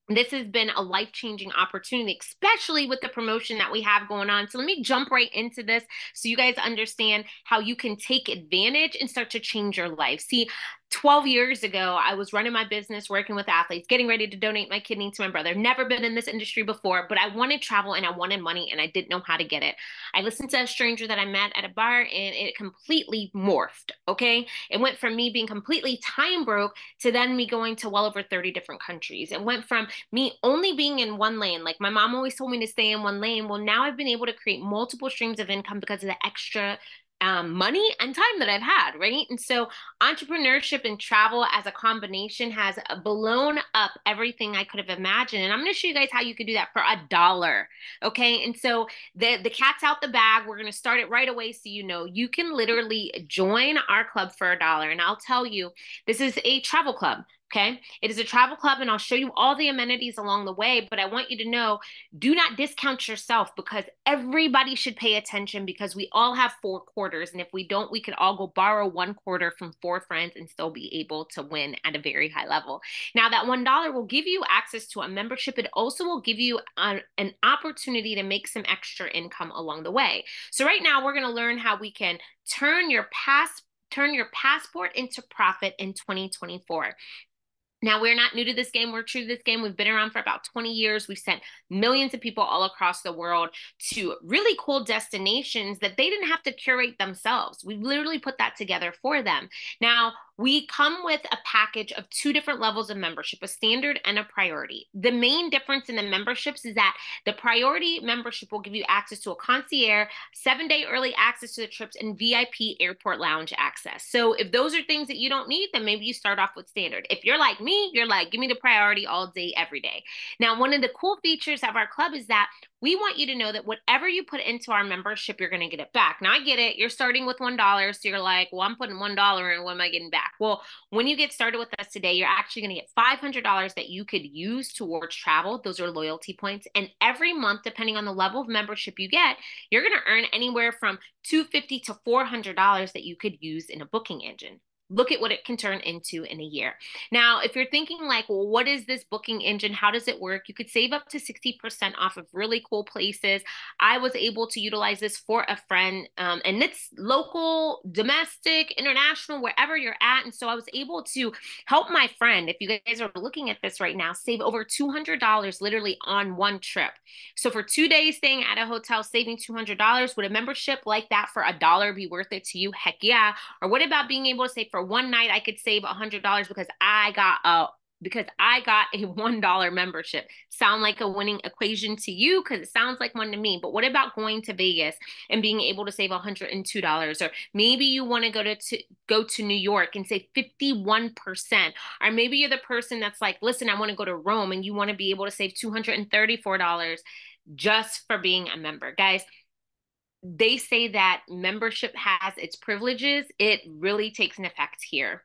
This has been a life-changing opportunity, especially with the promotion that we have going on. So let me jump right into this so you guys understand how you can take advantage and start to change your life. See, 12 years ago, I was running my business, working with athletes, getting ready to donate my kidney to my brother. Never been in this industry before, but I wanted travel and I wanted money and I didn't know how to get it. I listened to a stranger that I met at a bar and it completely morphed, okay? It went from me being completely time broke to then me going to well over 30 different countries. It went from me only being in one lane. Like my mom always told me to stay in one lane. Well, now I've been able to create multiple streams of income because of the extra money and time that I've had, right? And so entrepreneurship and travel as a combination has blown up everything I could have imagined. And I'm going to show you guys how you can do that for $1. Okay. And so the cat's out the bag. We're going to start it right away. So, you know, you can literally join our club for $1. And I'll tell you, this is a travel club. Okay. It is a travel club, and I'll show you all the amenities along the way. But I want you to know, do not discount yourself because everybody should pay attention because we all have 4 quarters. And if we don't, we could all go borrow 1 quarter from 4 friends and still be able to win at a very high level. Now, that $1 will give you access to a membership. It also will give you an opportunity to make some extra income along the way. So right now, we're going to learn how we can turn your passport into profit in 2024. Now, we're not new to this game. We're true to this game. We've been around for about 20 years. We've sent millions of people all across the world to really cool destinations that they didn't have to curate themselves. We literally put that together for them. Now, we come with a package of 2 different levels of membership, a standard and a priority. The main difference in the memberships is that the priority membership will give you access to a concierge, 7-day early access to the trips, and VIP airport lounge access. So if those are things that you don't need, then maybe you start off with standard. If you're like me, you're like, give me the priority all day, every day. Now, one of the cool features of our club is that we want you to know that whatever you put into our membership, you're going to get it back. Now, I get it. You're starting with $1. So you're like, well, I'm putting $1 in. What am I getting back? Well, when you get started with us today, you're actually going to get $500 that you could use towards travel. Those are loyalty points. And every month, depending on the level of membership you get, you're going to earn anywhere from $250 to $400 that you could use in a booking engine. Look at what it can turn into in a year. Now, if you're thinking like, well, what is this booking engine? How does it work? You could save up to 60% off of really cool places. I was able to utilize this for a friend, and it's local, domestic, international, wherever you're at. And so I was able to help my friend, if you guys are looking at this right now, save over $200 literally on one trip. So for 2 days staying at a hotel, saving $200, would a membership like that for $1 be worth it to you? Heck yeah. Or what about being able to say for one night I could save $100 because I got a $1 membership? Sound like a winning equation to you? Because it sounds like one to me. But what about going to Vegas and being able to save $102? Or maybe you want to go to New York and save 51%. Or maybe you're the person that's like, listen, I want to go to Rome, and you want to be able to save $234 just for being a member. Guys, they say that membership has its privileges. It really takes an effect here.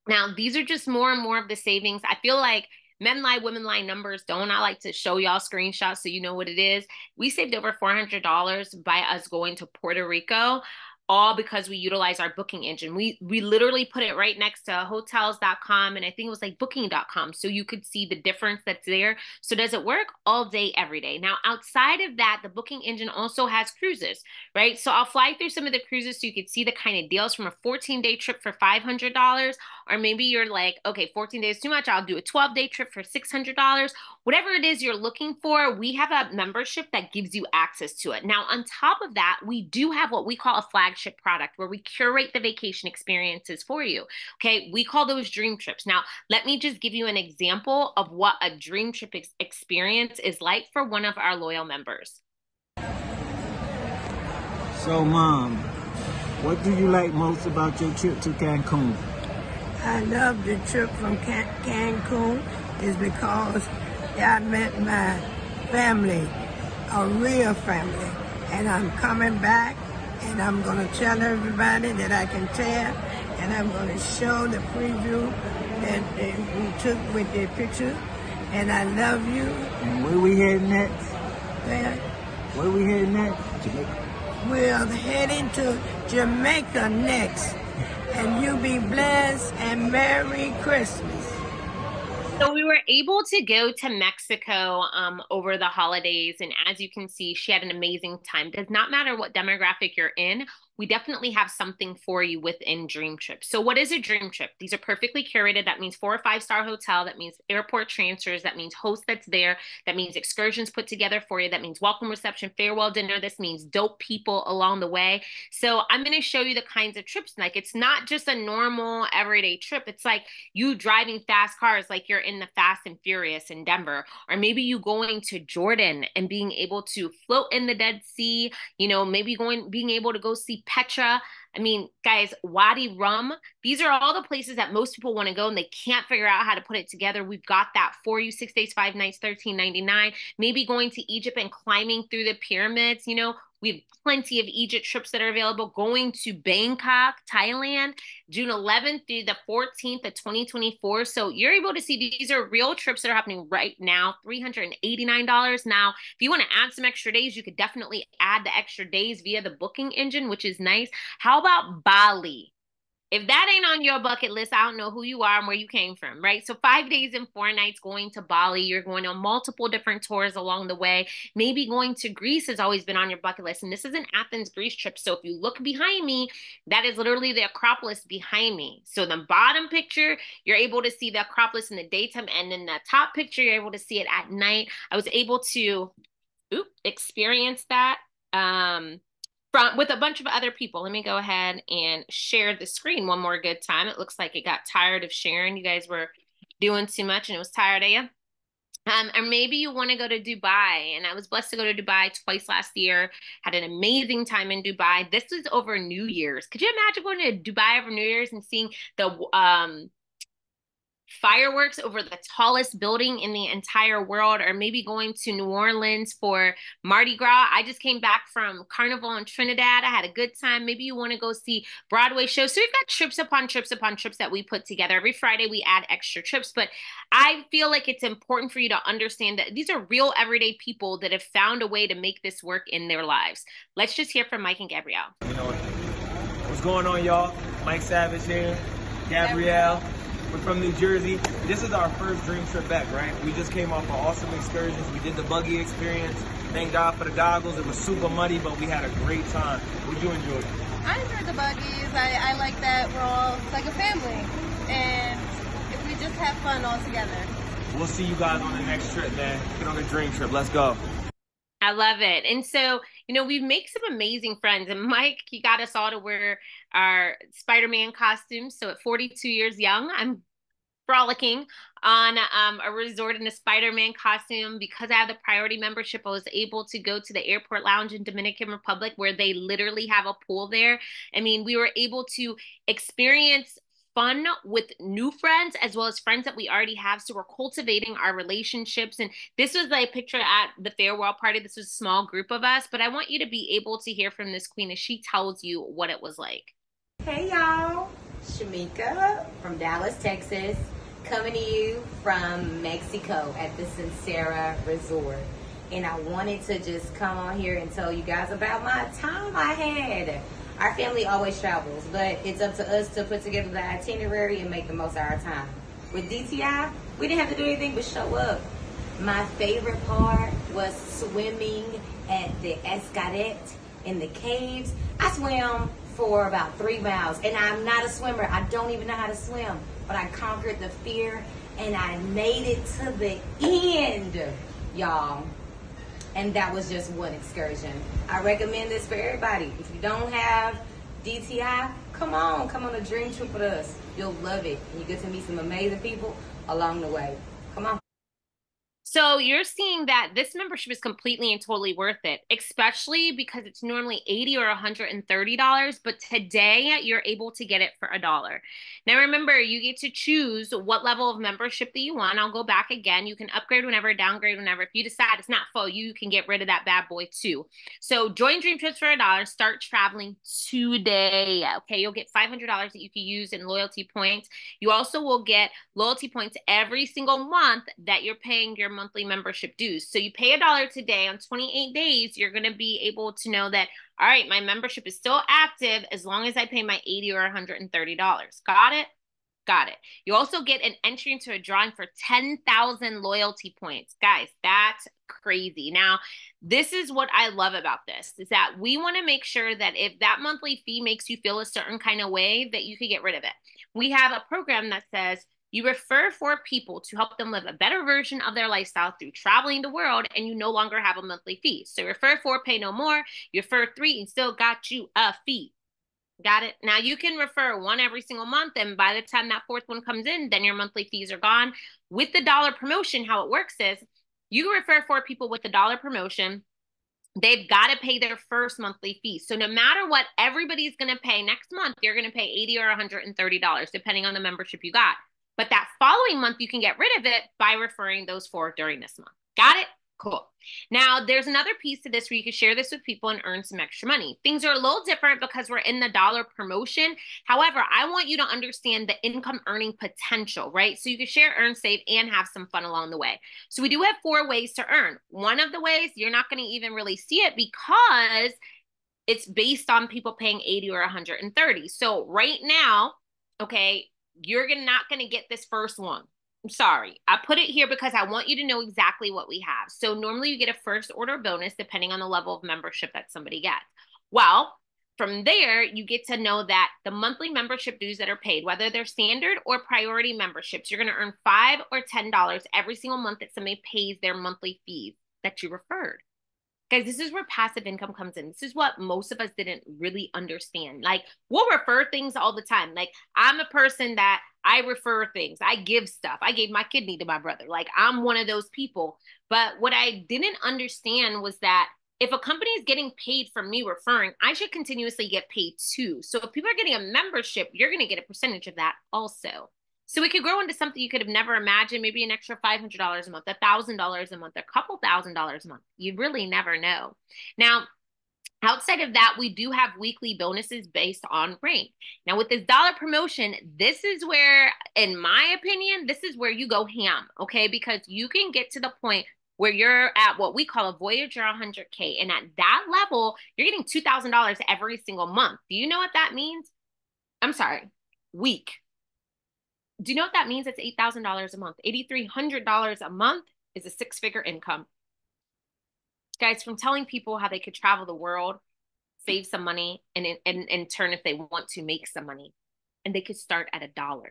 Now, these are just more and more of the savings. I feel like men lie, women lie, numbers don't. I like to show y'all screenshots so you know what it is. We saved over $400 by us going to Puerto Rico, all because we utilize our booking engine. We literally put it right next to hotels.com, and I think it was like booking.com, so you could see the difference that's there. So does it work? All day, every day. Now, outside of that, the booking engine also has cruises, right? So I'll fly through some of the cruises so you could see the kind of deals, from a 14-day trip for $500, or maybe you're like, okay, 14 days too much, I'll do a 12-day trip for $600. Whatever it is you're looking for, we have a membership that gives you access to it. Now, on top of that, we do have what we call a flagship product where we curate the vacation experiences for you. Okay, we call those dream trips. Now, let me just give you an example of what a dream trip experience is like for one of our loyal members. So, Mom, what do you like most about your trip to Cancun? I love the trip from Cancun is because I met my family, a real family, and I'm coming back, and I'm going to tell everybody that I can tell, and I'm going to show the preview that we took with their pictures, and I love you. And where we heading next? Where we heading next? Jamaica. We're heading to Jamaica next, and you be blessed and Merry Christmas. So we were able to go to Mexico over the holidays, and as you can see, she had an amazing time. Does not matter what demographic you're in, we definitely have something for you within Dream Trip. So what is a Dream Trip? These are perfectly curated. That means 4 or 5 star hotel. That means airport transfers. That means host that's there. That means excursions put together for you. That means welcome reception, farewell dinner. This means dope people along the way. So I'm going to show you the kinds of trips. Like it's not just a normal everyday trip. It's like you driving fast cars like you're in the Fast and Furious in Denver, or maybe you going to Jordan and being able to float in the Dead Sea, maybe being able to go see Petra. I mean, guys, Wadi Rum, these are all the places that most people want to go and they can't figure out how to put it together. We've got that for you. 6 days, 5 nights, $13.99. Maybe going to Egypt and climbing through the pyramids, we have plenty of Egypt trips that are available. Going to Bangkok, Thailand, June 11th through the 14th of 2024. So you're able to see these are real trips that are happening right now, $389. Now, if you want to add some extra days, you could definitely add the extra days via the booking engine, which is nice. How about Bali? If that ain't on your bucket list, I don't know who you are and where you came from, right? So 5 days and 4 nights going to Bali. You're going on multiple different tours along the way. Maybe going to Greece has always been on your bucket list. And this is an Athens, Greece trip. So if you look behind me, that is literally the Acropolis behind me. So the bottom picture, you're able to see the Acropolis in the daytime. And in the top picture, you're able to see it at night. I was able to experience that. With a bunch of other people. Let me go ahead and share the screen one more good time. It looks like it got tired of sharing. You guys were doing too much and it was tired of you. Or maybe you want to go to Dubai. And I was blessed to go to Dubai twice last year. Had an amazing time in Dubai. This was over New Year's. Could you imagine going to Dubai over New Year's and seeing the fireworks over the tallest building in the entire world, or maybe going to New Orleans for Mardi Gras? I just came back from Carnival in Trinidad. I had a good time. Maybe you want to go see Broadway shows. So we've got trips upon trips upon trips that we put together. Every Friday we add extra trips, but I feel like it's important for you to understand that these are real everyday people that have found a way to make this work in their lives. Let's just hear from Mike and Gabrielle. What's going on, y'all? Mike Savage here, Gabrielle. We're from New Jersey. This is our first Dream Trip back, right? We just came off of awesome excursions. We did the buggy experience. Thank God for the goggles. It was super muddy, but we had a great time. What you enjoyed? I enjoyed the buggies. I like that we're all like a family. And if we just have fun all together. We'll see you guys on the next trip, man. Get on the Dream Trip. Let's go. I love it. And so, we make some amazing friends. And Mike, he got us all to wear our Spider-Man costumes. So at 42 years young, I'm frolicking on a resort in a Spider-Man costume. Because I have the priority membership, I was able to go to the airport lounge in Dominican Republic where they literally have a pool there. I mean, we were able to experience fun with new friends as well as friends that we already have. So we're cultivating our relationships. And this was a picture at the farewell party. This was a small group of us, but I want you to be able to hear from this queen as she tells you what it was like. Hey y'all, Shamika from Dallas, Texas, coming to you from Mexico at the Sincera Resort. And I wanted to just come on here and tell you guys about my time I had. Our family always travels, but it's up to us to put together the itinerary and make the most of our time. With DTI, we didn't have to do anything but show up. My favorite part was swimming at the Escadet in the caves. I swam for about 3 miles, and I'm not a swimmer. I don't even know how to swim, but I conquered the fear, and I made it to the end, y'all. And that was just one excursion. I recommend this for everybody. If you don't have DTI, come on a Dream Trip with us. You'll love it. And you get to meet some amazing people along the way. Come on. So you're seeing that this membership is completely and totally worth it, especially because it's normally $80 or $130, but today you're able to get it for $1. Now remember, you get to choose what level of membership that you want. I'll go back again. You can upgrade whenever, downgrade whenever. If you decide it's not for you, you can get rid of that bad boy too. So join Dream Trips for $1. Start traveling today. Okay, you'll get $500 that you can use in loyalty points. You also will get loyalty points every single month that you're paying your monthly membership dues. So you pay $1 today. On 28 days, you're going to be able to know that, all right, my membership is still active as long as I pay my $80 or $130. Got it? Got it. You also get an entry into a drawing for 10,000 loyalty points. Guys, that's crazy. Now, this is what I love about this, is that we want to make sure that if that monthly fee makes you feel a certain kind of way, that you can get rid of it. We have a program that says you refer 4 people to help them live a better version of their lifestyle through traveling the world, and you no longer have a monthly fee. So refer 4, pay no more. You refer 3 and still got you a fee. Got it? Now you can refer 1 every single month, and by the time that 4th one comes in, then your monthly fees are gone. With the dollar promotion, how it works is you refer 4 people with the dollar promotion. They've got to pay their first monthly fee. So no matter what everybody's going to pay next month, you're going to pay $80 or $130, depending on the membership you got. But that following month, you can get rid of it by referring those 4 during this month. Got it? Cool. Now, there's another piece to this where you can share this with people and earn some extra money. Things are a little different because we're in the dollar promotion. However, I want you to understand the income earning potential, right? So you can share, earn, save, and have some fun along the way. So we do have 4 ways to earn. One of the ways, you're not going to even really see it because it's based on people paying 80 or 130. So right now, okay, you're not going to get this first one. I'm sorry. I put it here because I want you to know exactly what we have. So normally you get a first order bonus depending on the level of membership that somebody gets. Well, from there, you get to know that the monthly membership dues that are paid, whether they're standard or priority memberships, you're going to earn $5 or $10 every single month that somebody pays their monthly fees that you referred. Guys, this is where passive income comes in. This is what most of us didn't really understand. Like, we'll refer things all the time. Like, I'm a person that I refer things. I give stuff. I gave my kidney to my brother. Like, I'm one of those people. But what I didn't understand was that if a company is getting paid from me referring, I should continuously get paid too. So if people are getting a membership, you're going to get a percentage of that also. So it could grow into something you could have never imagined, maybe an extra $500 a month, $1,000 a month, a couple $1,000s a month. You really never know. Now, outside of that, we do have weekly bonuses based on rank. Now, with this dollar promotion, this is where, in my opinion, this is where you go ham, okay? Because you can get to the point where you're at what we call a Voyager 100K. And at that level, you're getting $2,000 every single month. Do you know what that means? I'm sorry, week. Do you know what that means? It's $8,000 a month. $8,300 a month is a 6-figure income. Guys, from telling people how they could travel the world, save some money, and in turn, if they want to, make some money. And they could start at $1.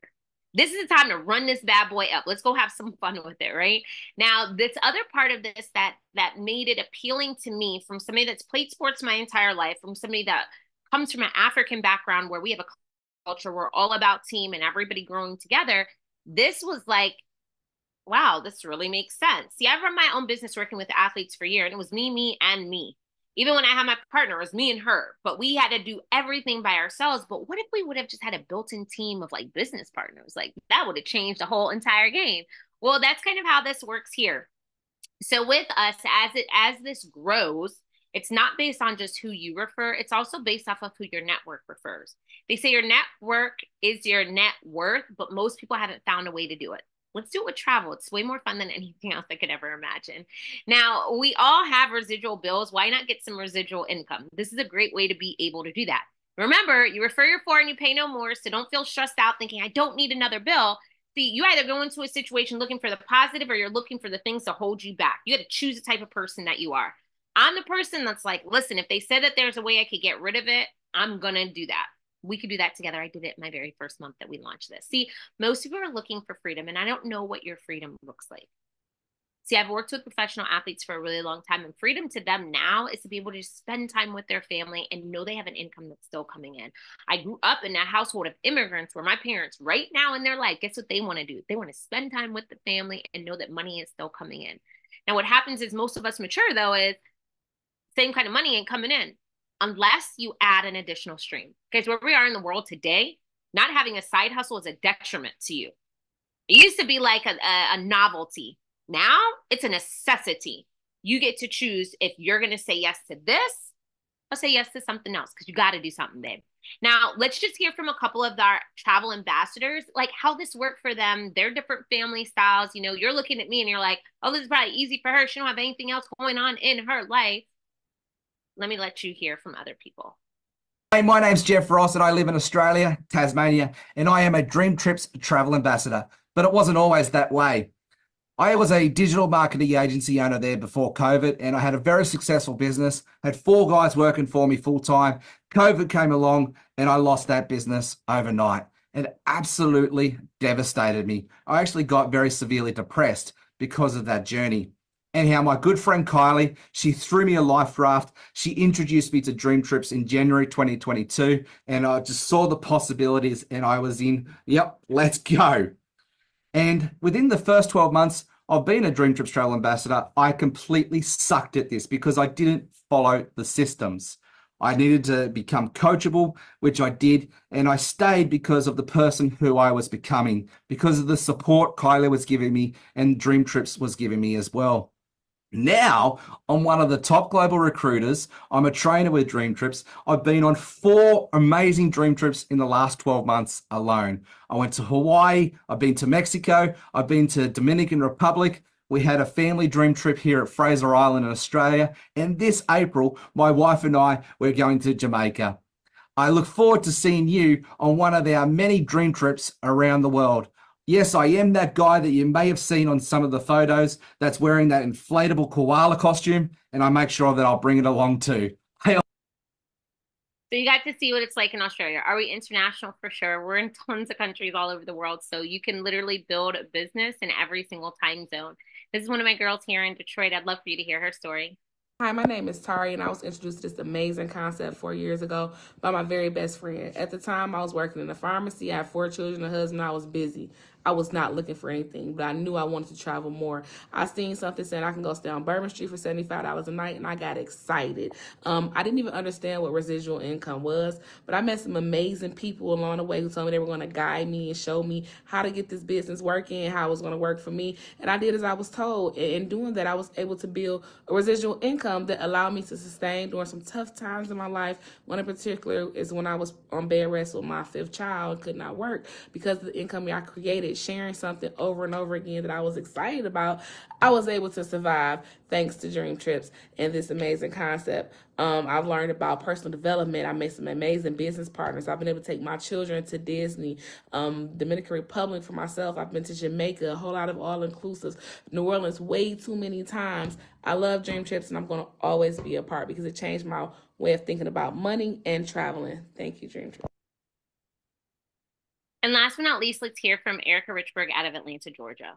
This is the time to run this bad boy up. Let's go have some fun with it, right? Now, this other part of this that made it appealing to me, from somebody that's played sports my entire life, from somebody that comes from an African background where we have a culture, we're all about team and everybody growing together. This was like, wow, this really makes sense. See, I've run my own business working with athletes for years, and it was me, and me. Even when I had my partner, it was me and her, but we had to do everything by ourselves. But what if we would have just had a built-in team of like business partners? Like, that would have changed the whole entire game. Well, that's kind of how this works here. So with us, as this grows, it's not based on just who you refer. It's also based off of who your network refers. They say your network is your net worth, but most people haven't found a way to do it. Let's do it with travel. It's way more fun than anything else I could ever imagine. Now, we all have residual bills. Why not get some residual income? This is a great way to be able to do that. Remember, you refer your 4 and you pay no more, so don't feel stressed out thinking, I don't need another bill. See, you either go into a situation looking for the positive or you're looking for the things to hold you back. You got to choose the type of person that you are. I'm the person that's like, listen, if they said that there's a way I could get rid of it, I'm going to do that. We could do that together. I did it my very first month that we launched this. See, most people are looking for freedom, and I don't know what your freedom looks like. See, I've worked with professional athletes for a really long time, and freedom to them now is to be able to spend time with their family and know they have an income that's still coming in. I grew up in a household of immigrants where my parents, right now in their life, guess what they want to do? They want to spend time with the family and know that money is still coming in. Now, what happens is most of us mature, though, is same kind of money ain't coming in unless you add an additional stream. Because where we are in the world today, not having a side hustle is a detriment to you. It used to be like a novelty. Now it's a necessity. You get to choose if you're going to say yes to this or say yes to something else, because you got to do something, babe. Now, let's just hear from a couple of our travel ambassadors, like how this worked for them, their different family styles. You know, you're looking at me and you're like, oh, this is probably easy for her. She don't have anything else going on in her life. Let me let you hear from other people. Hey, my name's Jeff Ross and I live in Australia, Tasmania, and I am a Dreamtrips travel ambassador. But it wasn't always that way. I was a digital marketing agency owner there before COVID, and I had a very successful business, had 4 guys working for me full time. COVID came along and I lost that business overnight. It absolutely devastated me. I actually got very severely depressed because of that journey. Anyhow, my good friend Kylie, she threw me a life raft. She introduced me to Dreamtrips in January 2022, and I just saw the possibilities and I was in, yep, let's go. And within the first 12 months of being a Dreamtrips travel ambassador, I completely sucked at this because I didn't follow the systems. I needed to become coachable, which I did, and I stayed because of the person who I was becoming, because of the support Kylie was giving me and Dreamtrips was giving me as well. Now, I'm one of the top global recruiters. I'm a trainer with Dreamtrips. I've been on 4 amazing dream trips in the last 12 months alone. I went to Hawaii. I've been to Mexico. I've been to Dominican Republic. We had a family dream trip here at Fraser Island in Australia. And this April, my wife and I, we're going to Jamaica. I look forward to seeing you on one of our many dream trips around the world. Yes, I am that guy that you may have seen on some of the photos that's wearing that inflatable koala costume, and I make sure that I'll bring it along too. Hey, So you got to see what it's like in Australia. Are we international? For sure. We're in tons of countries all over the world. So you can literally build a business in every single time zone. This is one of my girls here in Detroit. I'd love for you to hear her story. Hi, my name is Tari, and I was introduced to this amazing concept 4 years ago by my very best friend. At the time, I was working in a pharmacy. I had 4 children, a husband. I was busy. I was not looking for anything, but I knew I wanted to travel more. I seen something saying I can go stay on Bourbon Street for $75 a night, and I got excited. I didn't even understand what residual income was, but I met some amazing people along the way who told me they were going to guide me and show me how to get this business working, how it was going to work for me, and I did as I was told. And in doing that, I was able to build a residual income that allowed me to sustain during some tough times in my life. One in particular is when I was on bed rest with my 5th child, could not work because of the income I created, sharing something over and over again that I was excited about. I was able to survive thanks to Dreamtrips and this amazing concept. I've learned about personal development. I made some amazing business partners. I've been able to take my children to Disney, Dominican Republic for myself. I've been to Jamaica, a whole lot of all-inclusives, New Orleans way too many times. I love Dreamtrips, and I'm going to always be a part because it changed my way of thinking about money and traveling. Thank you, Dreamtrips. And last but not least, let's hear from Erica Richburg out of Atlanta, Georgia.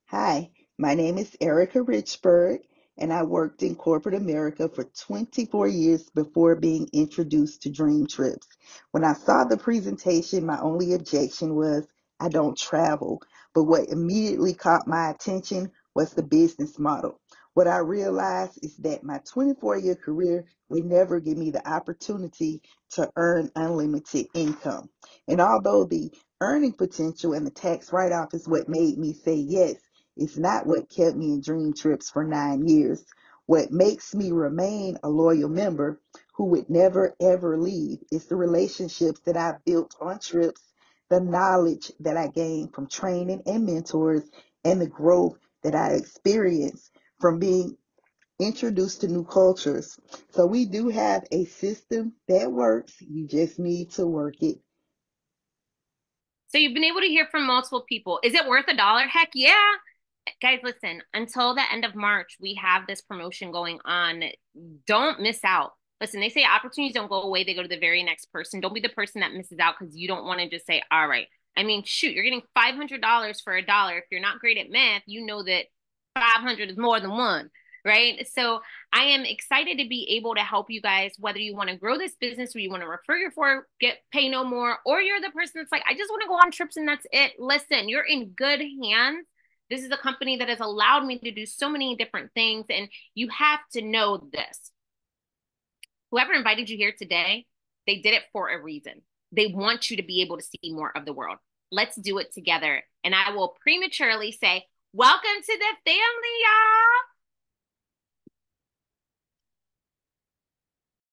Hi, my name is Erica Richburg, and I worked in corporate America for 24 years before being introduced to Dreamtrips. When I saw the presentation, my only objection was I don't travel. But what immediately caught my attention was the business model. What I realized is that my 24-year career would never give me the opportunity to earn unlimited income. And although the earning potential and the tax write-off is what made me say yes, it's not what kept me in Dreamtrips for 9 years. What makes me remain a loyal member who would never ever leave is the relationships that I've built on trips, the knowledge that I gained from training and mentors, and the growth that I experienced from being introduced to new cultures. So we do have a system that works. You just need to work it. So you've been able to hear from multiple people. Is it worth $1? Heck yeah. Guys, listen, until the end of March, we have this promotion going on. Don't miss out. Listen, they say opportunities don't go away. They go to the very next person. Don't be the person that misses out because you don't want to just say, all right. I mean, shoot, you're getting $500 for $1. If you're not great at math, you know that 500 is more than 1, right? So I am excited to be able to help you guys, whether you want to grow this business or you want to refer your for get pay no more, or you're the person that's like, I just want to go on trips and that's it. Listen, you're in good hands. This is a company that has allowed me to do so many different things, and you have to know this. Whoever invited you here today, they did it for a reason. They want you to be able to see more of the world. Let's do it together. And I will prematurely say, welcome to the family, y'all.